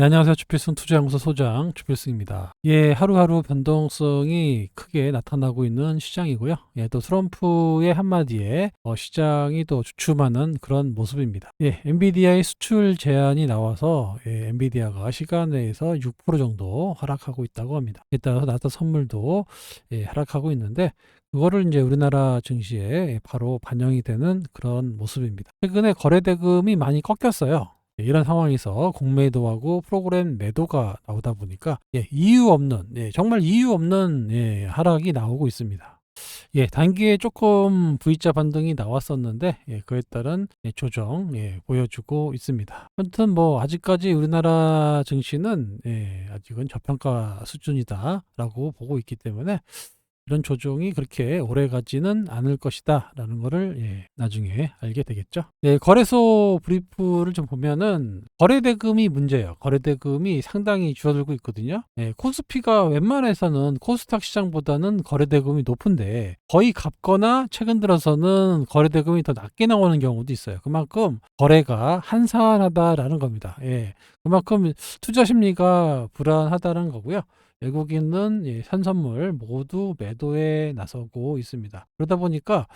네, 안녕하세요. 주필승 투자연구소 소장 주필승입니다. 예, 하루하루 변동성이 크게 나타나고 있는 시장이고요. 예, 또 트럼프의 한마디에 시장이 또 주춤하는 그런 모습입니다. 예, 엔비디아의 수출 제한이 나와서 엔비디아가 시간 내에서 6% 정도 하락하고 있다고 합니다. 이에 따라서 나스닥 선물도 하락하고 있는데 그거를 이제 우리나라 증시에 바로 반영이 되는 그런 모습입니다. 최근에 거래 대금이 많이 꺾였어요. 이런 상황에서 공매도하고 프로그램 매도가 나오다 보니까 이유 없는 정말 이유 없는 하락이 나오고 있습니다. 단기에 조금 V자 반등이 나왔었는데 그에 따른 조정 보여주고 있습니다. 아무튼 뭐 아직까지 우리나라 증시는 아직은 저평가 수준이다라고 보고 있기 때문에 이런 조정이 그렇게 오래 가지는 않을 것이다 라는 거를 나중에 알게 되겠죠. 거래소 브리프를 좀 보면은 거래대금이 문제예요. 거래대금이 상당히 줄어들고 있거든요. 코스피가 웬만해서는 코스닥 시장보다는 거래대금이 높은데 거의 같거나 최근 들어서는 거래대금이 더 낮게 나오는 경우도 있어요. 그만큼 거래가 한산하다라는 겁니다. 그만큼 투자 심리가 불안하다는 거고요. 외국인은 현선물 모두 매도에 나서고 있습니다. 그러다 보니까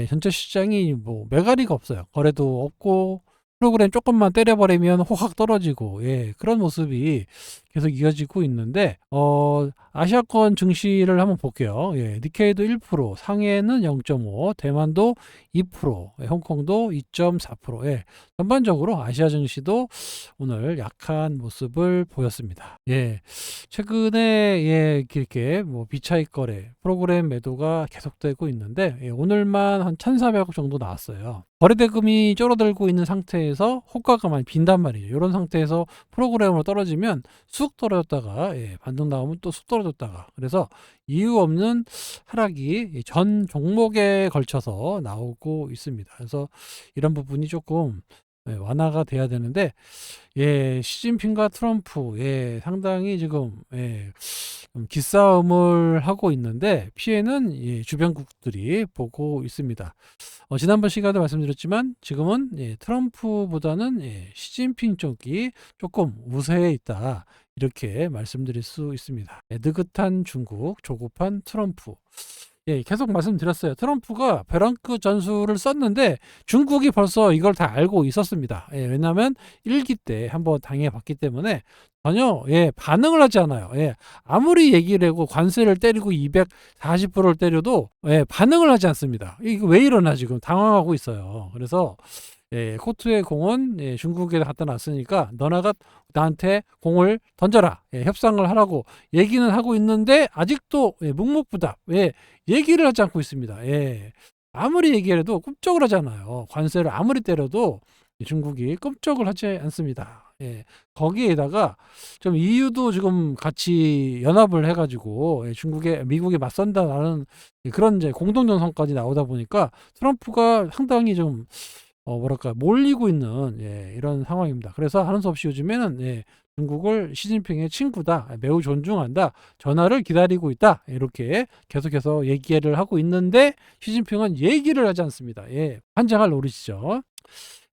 전체 시장이 뭐 매가리가 없어요. 거래도 없고 프로그램 조금만 때려버리면 호각 떨어지고 그런 모습이 계속 이어지고 있는데 아시아권 증시를 한번 볼게요. 니케이도 1%, 상해는 0.5, 대만도 2%, 홍콩도 2.4%. 전반적으로 아시아 증시도 오늘 약한 모습을 보였습니다. 최근에 이렇게 뭐 비차익 거래, 프로그램 매도가 계속되고 있는데 오늘만 한 1,400억 정도 나왔어요. 거래대금이 줄어들고 있는 상태에서 호가가 많이 빈단 말이에요. 이런 상태에서 프로그램으로 떨어지면 쑥 떨어졌다가 반등 나오면 또 쑥 떨어졌다가 그래서 이유 없는 하락이 전 종목에 걸쳐서 나오고 있습니다. 그래서 이런 부분이 조금 완화가 돼야 되는데 시진핑과 트럼프 상당히 지금 기싸움을 하고 있는데 피해는 주변국들이 보고 있습니다. 지난번 시간에도 말씀드렸지만 지금은 트럼프보다는 시진핑 쪽이 조금 우세해 있다. 이렇게 말씀드릴 수 있습니다. 느긋한 중국, 조급한 트럼프. 계속 말씀드렸어요. 트럼프가 벼랑끝 전술을 썼는데 중국이 벌써 이걸 다 알고 있었습니다. 왜냐하면 1기 때 한번 당해봤기 때문에 전혀 반응을 하지 않아요. 아무리 얘기를 하고 관세를 때리고 240%를 때려도 반응을 하지 않습니다. 이거 왜 이러나 지금 당황하고 있어요. 그래서 코트의 공은 중국에 갖다 놨으니까 너나가 나한테 공을 던져라. 협상을 하라고 얘기는 하고 있는데 아직도 묵묵부답 얘기를 하지 않고 있습니다. 아무리 얘기를 해도 꿈쩍을 하지 않아요. 관세를 아무리 때려도 중국이 꿈쩍을 하지 않습니다. 거기에다가 좀 EU도 지금 같이 연합을 해가지고 미국에 맞선다라는 그런 이제 공동연성까지 나오다 보니까 트럼프가 상당히 좀 몰리고 있는 이런 상황입니다. 그래서 하는 수 없이 요즘에는 중국을 시진핑의 친구다, 매우 존중한다, 전화를 기다리고 있다 이렇게 계속해서 얘기를 하고 있는데 시진핑은 얘기를 하지 않습니다. 환장할 노릇이죠.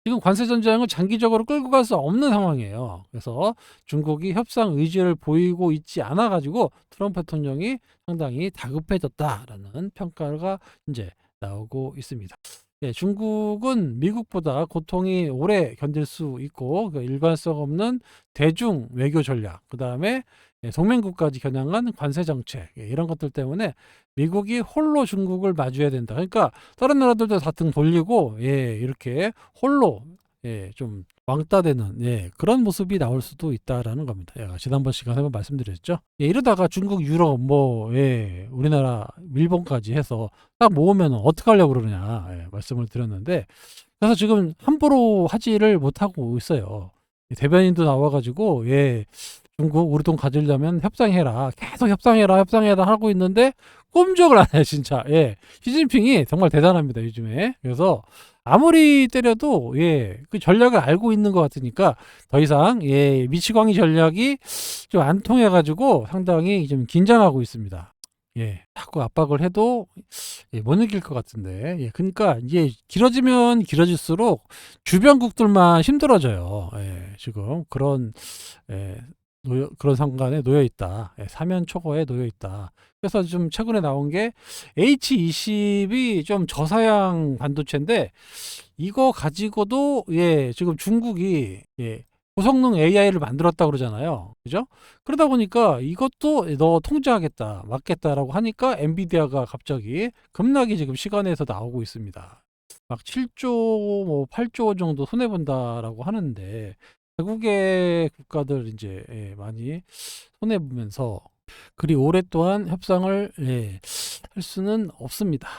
지금 관세 전쟁을 장기적으로 끌고 갈 수 없는 상황이에요. 그래서 중국이 협상 의지를 보이고 있지 않아 가지고 트럼프 대통령이 상당히 다급해졌다라는 평가가 이제 나오고 있습니다. 중국은 미국보다 고통이 오래 견딜 수 있고 일관성 없는 대중 외교 전략, 그 다음에 동맹국까지 겨냥한 관세 정책 이런 것들 때문에 미국이 홀로 중국을 마주해야 된다. 그러니까 다른 나라들도 다 등 돌리고 이렇게 홀로 좀 왕따 되는 그런 모습이 나올 수도 있다라는 겁니다. 지난번 시간에 한번 말씀드렸죠. 이러다가 중국, 유럽, 우리나라, 일본까지 해서 딱 모으면 어떻게 하려고 그러느냐 말씀을 드렸는데 그래서 지금 함부로 하지를 못하고 있어요. 대변인도 나와가지고 중국 우리 돈 가지려면 협상해라. 계속 협상해라 하고 있는데 꼼짝을 안 해요, 진짜. 시진핑이 정말 대단합니다, 요즘에. 그래서 아무리 때려도 그 전략을 알고 있는 것 같으니까 더 이상 미치광이 전략이 좀 안 통해 가지고 상당히 좀 긴장하고 있습니다. 자꾸 압박을 해도 못 이길 것 같은데. 그러니까 이게 길어지면 길어질수록 주변국들만 힘들어져요. 지금 그런 그런 상관에 놓여 있다. 사면 초과에 놓여 있다. 그래서 좀 최근에 나온 게 H20이 좀 저사양 반도체인데 이거 가지고도 지금 중국이 고성능 AI를 만들었다 그러잖아요. 그죠? 그러다 보니까 이것도 너 통제하겠다, 막겠다라고 하니까 엔비디아가 갑자기 급락이 지금 시간에서 나오고 있습니다. 막 7조, 뭐 8조 정도 손해 본다라고 하는데 외국의 국가들 이제 많이 손해 보면서 그리 오랫동안 협상을 할 수는 없습니다.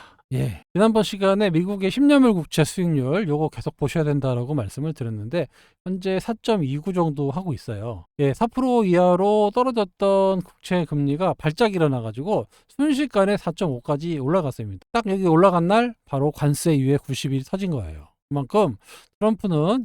지난번 시간에 미국의 10년물 국채 수익률 요거 계속 보셔야 된다라고 말씀을 드렸는데 현재 4.29 정도 하고 있어요. 4% 이하로 떨어졌던 국채 금리가 발작 일어나 가지고 순식간에 4.5까지 올라갔습니다. 딱 여기 올라간 날 바로 관세 유예 90일이 터진 거예요. 그만큼 트럼프는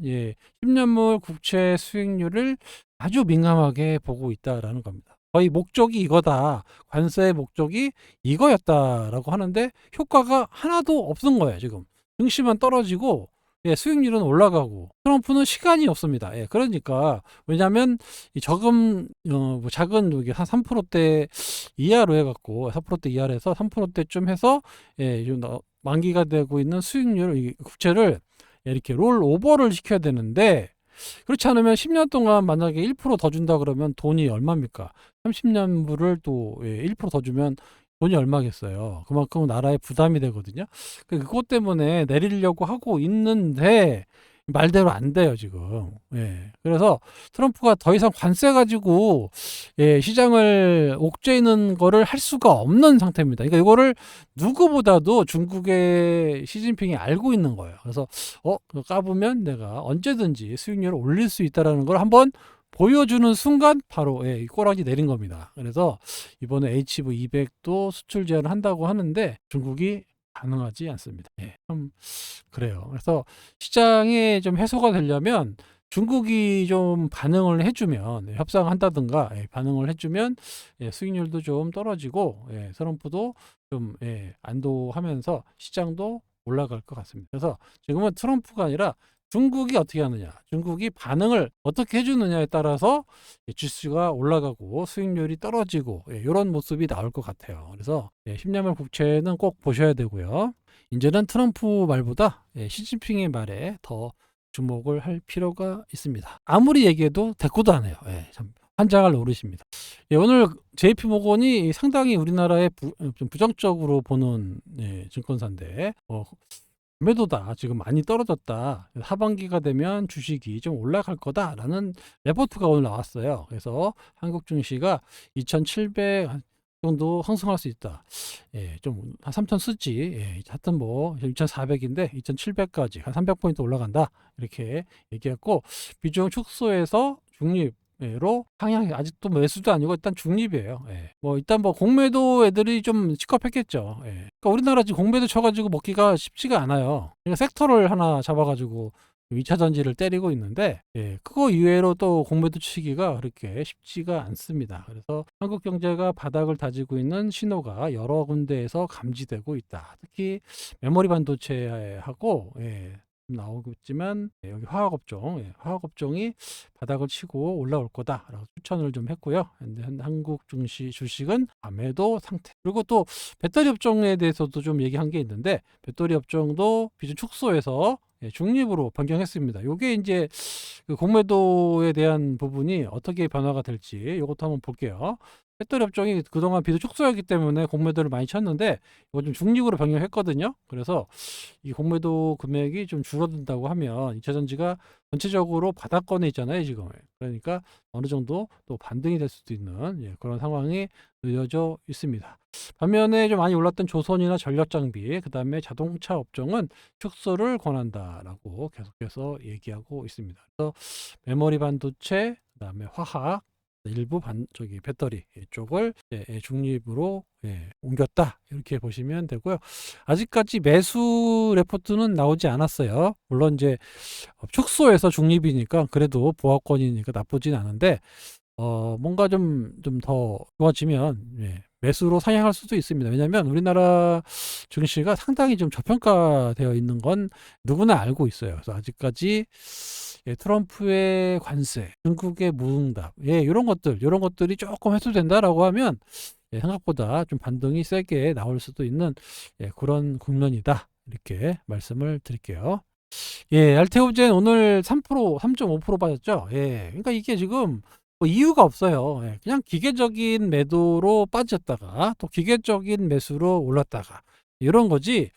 10년물 국채 수익률을 아주 민감하게 보고 있다라는 겁니다. 거의 목적이 이거다. 관세의 목적이 이거였다라고 하는데 효과가 하나도 없은 거예요, 지금. 증시만 떨어지고 수익률은 올라가고 트럼프는 시간이 없습니다. 그러니까 왜냐하면 이 저금 뭐 작은 여기 한 3%대 이하로 해갖고 4%대 이하로 해서 3%대쯤 해서 만기가 되고 있는 수익률 이 국채를 이렇게 롤 오버를 시켜야 되는데 그렇지 않으면 10년 동안 만약에 1%더 준다 그러면 돈이 얼마입니까? 30년물을 또 1%더 주면 돈이 얼마겠어요. 그만큼 나라에 부담이 되거든요. 그것 때문에 내리려고 하고 있는데 말대로 안 돼요, 지금. 그래서 트럼프가 더 이상 관세 가지고 시장을 옥죄이는 거를 할 수가 없는 상태입니다. 그러니까 이거를 누구보다도 중국의 시진핑이 알고 있는 거예요. 그래서 그거 까보면 내가 언제든지 수익률을 올릴 수 있다라는 걸 한번 보여주는 순간 바로 이 꼬라지 내린 겁니다. 그래서 이번에 HV200도 수출 제한을 한다고 하는데 중국이 가능하지 않습니다. 참 그래요. 그래서 시장에 좀 해소가 되려면 중국이 좀 반응을 해주면 협상한다든가 반응을 해주면 수익률도 좀 떨어지고 트럼프도 좀 안도하면서 시장도 올라갈 것 같습니다. 그래서 지금은 트럼프가 아니라 중국이 어떻게 하느냐, 중국이 반응을 어떻게 해주느냐에 따라서 지수가 올라가고 수익률이 떨어지고 이런 모습이 나올 것 같아요. 그래서 10년물 국채는 꼭 보셔야 되고요. 이제는 트럼프 말보다 시진핑의 말에 더 주목을 할 필요가 있습니다. 아무리 얘기해도 대꾸도 안 해요. 참 환장할 노릇입니다. 오늘 JP모건이 상당히 우리나라에 좀 부정적으로 보는 증권사인데 매도다. 지금 많이 떨어졌다. 하반기가 되면 주식이 좀 올라갈 거다라는 레포트가 오늘 나왔어요. 그래서 한국 증시가 2,700 정도 상승할 수 있다. 좀 한 3,000 쓰지. 하여튼 뭐 2,400인데 2,700까지 한 300포인트 올라간다. 이렇게 얘기했고 비중 축소해서 중립으로 상향이 아직도 매수도 아니고 일단 중립이에요. 뭐 일단 뭐 공매도 애들이 좀 시겁했겠죠. 그러니까 우리나라 지금 공매도 쳐가지고 먹기가 쉽지가 않아요. 그러니까 섹터를 하나 잡아가지고 2차 전지를 때리고 있는데 그거 이외로 또 공매도 치기가 그렇게 쉽지가 않습니다. 그래서 한국 경제가 바닥을 다지고 있는 신호가 여러 군데에서 감지되고 있다. 특히 메모리 반도체하고 나오고 있지만 여기 화학업종, 화학업종이 바닥을 치고 올라올 거다라고 추천을 좀 했고요. 근데 한국 증시 주식은 매도 상태. 그리고 또 배터리 업종에 대해서도 좀 얘기한 게 있는데 배터리 업종도 비중 축소해서 중립으로 변경했습니다. 요게 이제 그 공매도에 대한 부분이 어떻게 변화가 될지 이것도 한번 볼게요. 배터리 업종이 그동안 비중 축소였기 때문에 공매도를 많이 쳤는데 이거 좀 중립으로 변경했거든요. 그래서 이 공매도 금액이 좀 줄어든다고 하면 2차전지가 전체적으로 바닥권에 있잖아요, 지금. 그러니까 어느 정도 또 반등이 될 수도 있는 그런 상황이 놓여져 있습니다. 반면에 좀 많이 올랐던 조선이나 전력장비, 그 다음에 자동차 업종은 축소를 권한다라고 계속해서 얘기하고 있습니다. 그래서 메모리 반도체, 그 다음에 화학, 일부 배터리 쪽을 중립으로 옮겼다 이렇게 보시면 되고요. 아직까지 매수 레포트는 나오지 않았어요. 물론 이제 축소해서 중립이니까 그래도 보합권이니까 나쁘진 않은데 뭔가 좀 더 좋아지면 매수로 상향할 수도 있습니다. 왜냐하면 우리나라 증시가 상당히 좀 저평가되어 있는 건 누구나 알고 있어요. 그래서 아직까지 트럼프의 관세, 중국의 무응답, 이런 것들이 조금 해소된다라고 하면 생각보다 좀 반등이 세게 나올 수도 있는 그런 국면이다. 이렇게 말씀을 드릴게요. 알테오젠 오늘 3%, 3.5% 빠졌죠. 그러니까 이게 지금 뭐 이유가 없어요. 그냥 기계적인 매도로 빠졌다가 또 기계적인 매수로 올랐다가 이런 거지.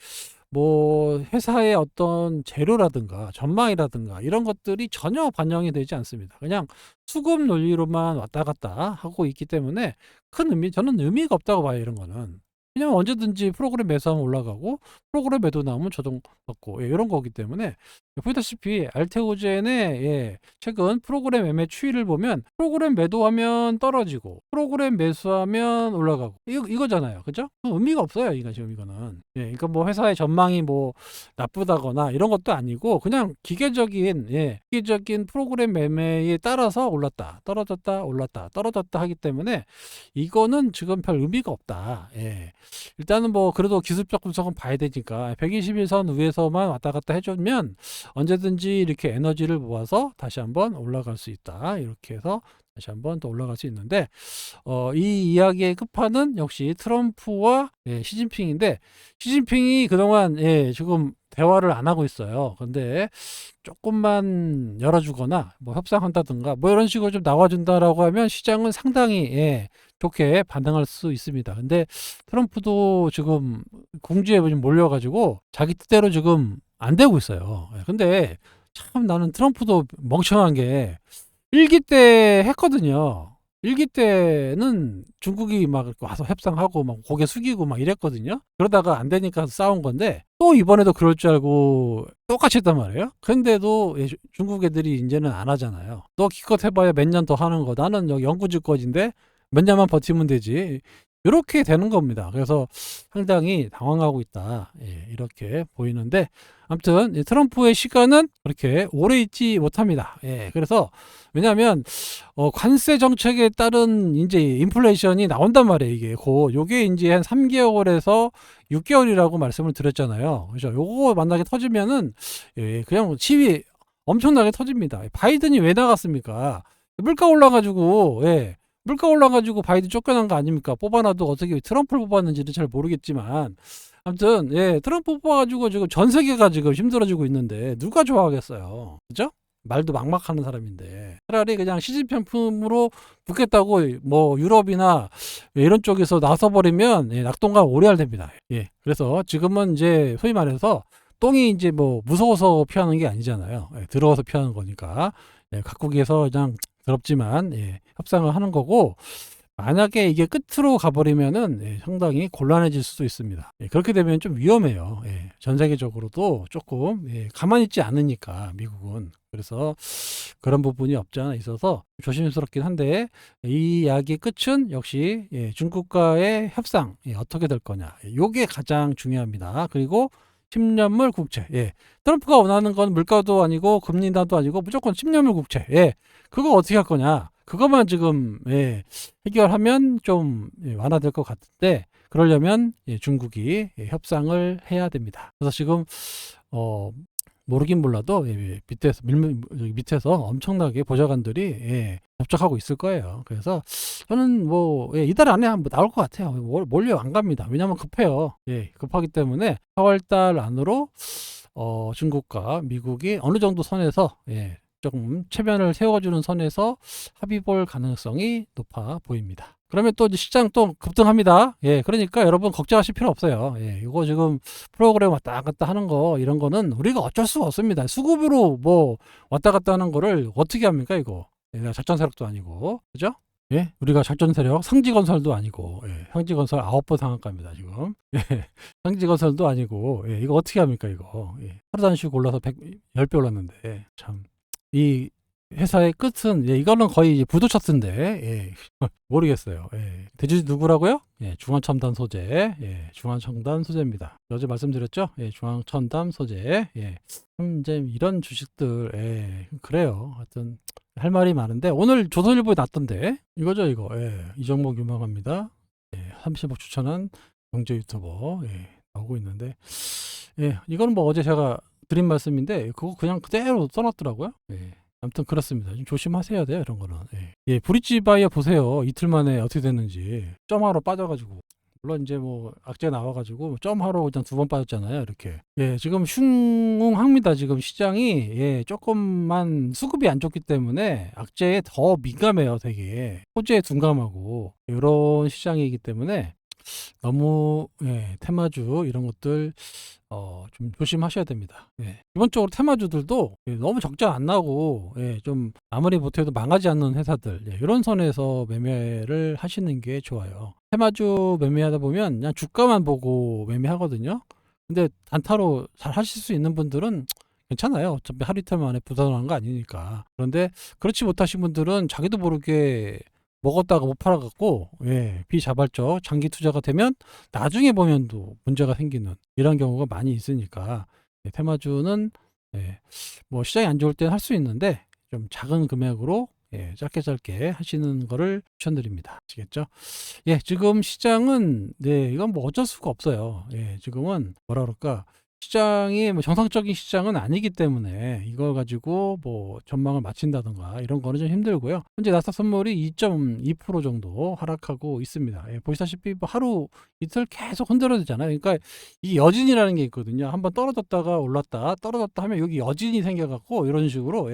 뭐 회사의 어떤 재료라든가 전망이라든가 이런 것들이 전혀 반영이 되지 않습니다. 그냥 수급 논리로만 왔다 갔다 하고 있기 때문에 저는 의미가 없다고 봐요, 이런 거는. 왜냐면 언제든지 프로그램 매수하면 올라가고 프로그램 매도 나오면 조정받고 이런 거기 때문에 보다시피 알테오젠의 최근 프로그램 매매 추이를 보면 프로그램 매도하면 떨어지고 프로그램 매수하면 올라가고 이거잖아요. 그죠? 의미가 없어요. 이거 지금 이거는. 그러니까 뭐 회사의 전망이 뭐 나쁘다거나 이런 것도 아니고 그냥 기계적인 프로그램 매매에 따라서 올랐다, 떨어졌다, 올랐다, 떨어졌다 하기 때문에 이거는 지금 별 의미가 없다. 일단은 뭐 그래도 기술적 분석은 봐야 되니까 121선 위에서만 왔다 갔다 해주면 언제든지 이렇게 에너지를 모아서 다시 한번 올라갈 수 있다. 이렇게 해서 다시 한번 또 올라갈 수 있는데 이 이야기의 끝판은 역시 트럼프와 시진핑인데 시진핑이 그동안 지금 대화를 안 하고 있어요. 근데 조금만 열어주거나 뭐 협상한다든가 뭐 이런 식으로 좀 나와준다라고 하면 시장은 상당히 좋게 반응할 수 있습니다. 근데 트럼프도 지금 궁지에 좀 몰려가지고 자기 뜻대로 지금 안 되고 있어요. 근데 참 나는 트럼프도 멍청한 게 일기 때 했거든요. 일기 때는 중국이 막 와서 협상하고 막 고개 숙이고 막 이랬거든요. 그러다가 안 되니까 싸운 건데 또 이번에도 그럴 줄 알고 똑같이 했단 말이에요. 근데도 중국 애들이 이제는 안 하잖아요. 너 기껏 해봐야 몇 년 더 하는 거. 나는 여기 영구집권인데 몇 년만 버티면 되지. 이렇게 되는 겁니다. 그래서 상당히 당황하고 있다. 이렇게 보이는데 아무튼 트럼프의 시간은 그렇게 오래 있지 못합니다. 그래서 왜냐하면 관세 정책에 따른 이제 인플레이션이 나온단 말이에요. 요게 이제 한 3개월에서 6개월이라고 말씀을 드렸잖아요. 그죠? 요거 만나게 터지면은 그냥 시위 엄청나게 터집니다. 바이든이 왜 나갔습니까? 물가 올라가지고 물가 올라가지고 바이든 쫓겨난 거 아닙니까? 뽑아놔도 어떻게 트럼프를 뽑았는지는 잘 모르겠지만 아무튼 트럼프 뽑아가지고 지금 전 세계가 지금 힘들어지고 있는데 누가 좋아하겠어요? 그죠? 말도 막막하는 사람인데 차라리 그냥 시진핑 품으로 붙겠다고 뭐 유럽이나 이런 쪽에서 나서버리면 낙동강 오래할 됩니다. 그래서 지금은 이제 소위 말해서 똥이 이제 뭐 무서워서 피하는 게 아니잖아요. 들어와서 피하는 거니까 각국에서 그냥 더럽지만 협상을 하는 거고 만약에 이게 끝으로 가버리면은 상당히 곤란해질 수도 있습니다. 그렇게 되면 좀 위험해요. 전 세계적으로도 조금 가만히 있지 않으니까 미국은. 그래서 그런 부분이 없지 않아 있어서 조심스럽긴 한데 이 이야기의 끝은 역시 중국과의 협상 어떻게 될 거냐. 요게 가장 중요합니다. 그리고 10년물 국채. 트럼프가 원하는 건 물가도 아니고 금리 인하도 아니고 무조건 10년물 국채. 그거 어떻게 할 거냐. 그것만 지금 해결하면 좀 완화될 것 같은데 그러려면 중국이 협상을 해야 됩니다. 그래서 지금 모르긴 몰라도 밑에서 엄청나게 보좌관들이 접촉하고 있을 거예요. 그래서 저는 뭐 이달 안에 한번 나올 것 같아요. 몰려 안 갑니다. 왜냐하면 급해요. 급하기 때문에 4월달 안으로 중국과 미국이 어느 정도 선에서 조금 체면을 세워주는 선에서 합의 볼 가능성이 높아 보입니다. 그러면 또 이제 시장 또 급등합니다. 그러니까 여러분 걱정하실 필요 없어요. 이거 지금 프로그램 왔다 갔다 하는 거 이런 거는 우리가 어쩔 수가 없습니다. 수급으로 뭐 왔다 갔다 하는 거를 어떻게 합니까 이거? 내가 작전 세력도 아니고, 그죠? 우리가 작전 세력 상지건설도 아니고, 상지건설 9번 상한가입니다 지금. 상지건설도 아니고, 이거 어떻게 합니까 이거? 하루도 안 쉬고 올라서 10배 올랐는데 참. 이 회사의 끝은 이거는 거의 이제 부도쳤던데 모르겠어요. 대주주 누구라고요? 중앙첨단 소재, 중앙첨단 소재입니다. 어제 말씀드렸죠? 중앙첨단 소재. 이제 이런 주식들 그래요. 하여튼 할 말이 많은데 오늘 조선일보에 났던데 이거죠 이거. 이 종목 유망합니다. 30억 추천한 경제 유튜버 나오고 있는데 이거는 뭐 어제 제가 드린 말씀인데 그거 그냥 그대로 써놨더라고요. 아무튼 그렇습니다. 좀 조심하셔야 돼요, 이런 거는. 브릿지 바이어 보세요. 이틀 만에 어떻게 됐는지. 점하러 빠져가지고. 물론 이제 뭐 악재 나와가지고 점하러 그냥 2번 빠졌잖아요, 이렇게. 지금 흉흉합니다. 지금 시장이 조금만 수급이 안 좋기 때문에 악재에 더 민감해요, 되게. 호재에 둔감하고 이런 시장이기 때문에 너무 테마주 이런 것들 좀 조심하셔야 됩니다. 기본적으로 테마주들도 너무 적자 안 나고 좀 아무리 못해도 망하지 않는 회사들 이런 선에서 매매를 하시는 게 좋아요. 테마주 매매하다 보면 그냥 주가만 보고 매매하거든요. 근데 단타로 잘 하실 수 있는 분들은 괜찮아요. 어차피 하루 이틀 만에 부도나는 거 아니니까. 그런데 그렇지 못하신 분들은 자기도 모르게 먹었다가 못 팔아갖고 비자발적 장기 투자가 되면 나중에 보면 또 문제가 생기는 이런 경우가 많이 있으니까 테마주는 뭐 시장이 안 좋을 때는 할 수 있는데 좀 작은 금액으로 짧게 하시는 거를 추천드립니다. 아시겠죠? 지금 시장은 이건 뭐 어쩔 수가 없어요. 지금은 뭐라 그럴까, 시장이 뭐 정상적인 시장은 아니기 때문에 이걸 가지고 뭐 전망을 맞춘다든가 이런 거는 좀 힘들고요. 현재 나스닥 선물이 2.2% 정도 하락하고 있습니다. 보시다시피 뭐 하루 이틀 계속 흔들어지잖아요. 그러니까 이 여진이라는 게 있거든요. 한번 떨어졌다가 올랐다 떨어졌다 하면 여기 여진이 생겨갖고 이런 식으로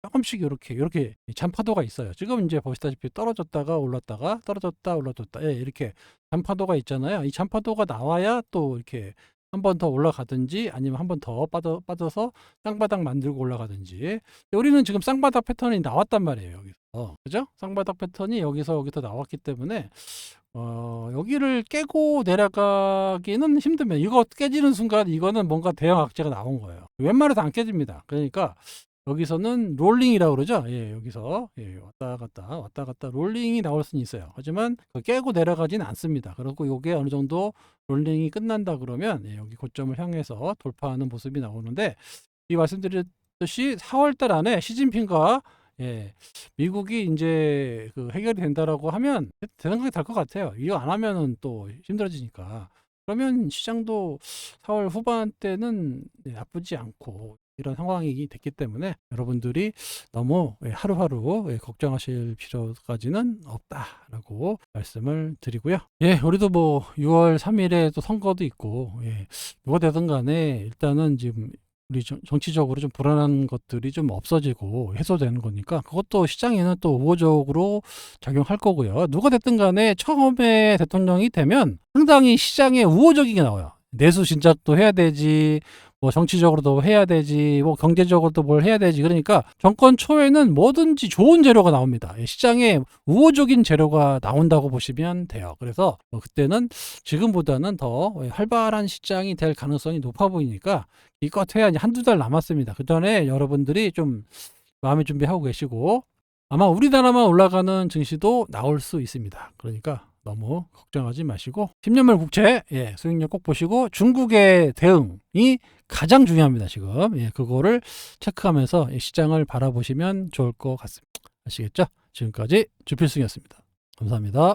조금씩 이렇게 잔파도가 있어요. 지금 이제 보시다시피 떨어졌다가 올랐다가 떨어졌다 올라졌다 이렇게 잔파도가 있잖아요. 이 잔파도가 나와야 또 이렇게 한 번 더 올라가든지 아니면 한 번 더 빠져서 쌍바닥 만들고 올라가든지. 우리는 지금 쌍바닥 패턴이 나왔단 말이에요, 여기서. 그죠? 쌍바닥 패턴이 여기서 나왔기 때문에 여기를 깨고 내려가기는 힘들면 이거 깨지는 순간 이거는 뭔가 대형 악재가 나온 거예요. 웬만해서 안 깨집니다. 그러니까 여기서는 롤링이라고 그러죠. 여기서 왔다 갔다 롤링이 나올 수는 있어요. 하지만 깨고 내려가지는 않습니다. 그리고 이게 어느 정도 롤링이 끝난다 그러면 여기 고점을 향해서 돌파하는 모습이 나오는데, 이 말씀드렸듯이 4월달 안에 시진핑과 미국이 이제 그 해결이 된다라고 하면 대단하게 될 것 같아요. 이거 안 하면은 또 힘들어지니까. 그러면 시장도 4월 후반 때는 나쁘지 않고 이런 상황이 됐기 때문에 여러분들이 너무 하루하루 걱정하실 필요까지는 없다라고 말씀을 드리고요. 우리도 뭐 6월 3일에 또 선거도 있고 뭐가 되든 간에 일단은 지금 우리 정치적으로 좀 불안한 것들이 좀 없어지고 해소되는 거니까 그것도 시장에는 또 우호적으로 작용할 거고요. 누가 됐든 간에 처음에 대통령이 되면 상당히 시장에 우호적이게 나와요. 내수 진작도 해야 되지, 뭐 정치적으로도 해야 되지, 뭐 경제적으로도 뭘 해야 되지. 그러니까 정권 초에는 뭐든지 좋은 재료가 나옵니다. 시장에 우호적인 재료가 나온다고 보시면 돼요. 그래서 그때는 지금보다는 더 활발한 시장이 될 가능성이 높아 보이니까 이것 해야 한두 달 남았습니다. 그 전에 여러분들이 좀 마음의 준비하고 계시고, 아마 우리나라만 올라가는 증시도 나올 수 있습니다. 그러니까 너무 걱정하지 마시고 10년물 국채 수익률 꼭 보시고 중국의 대응이 가장 중요합니다. 지금 그거를 체크하면서 시장을 바라보시면 좋을 것 같습니다. 아시겠죠? 지금까지 주필승이었습니다. 감사합니다.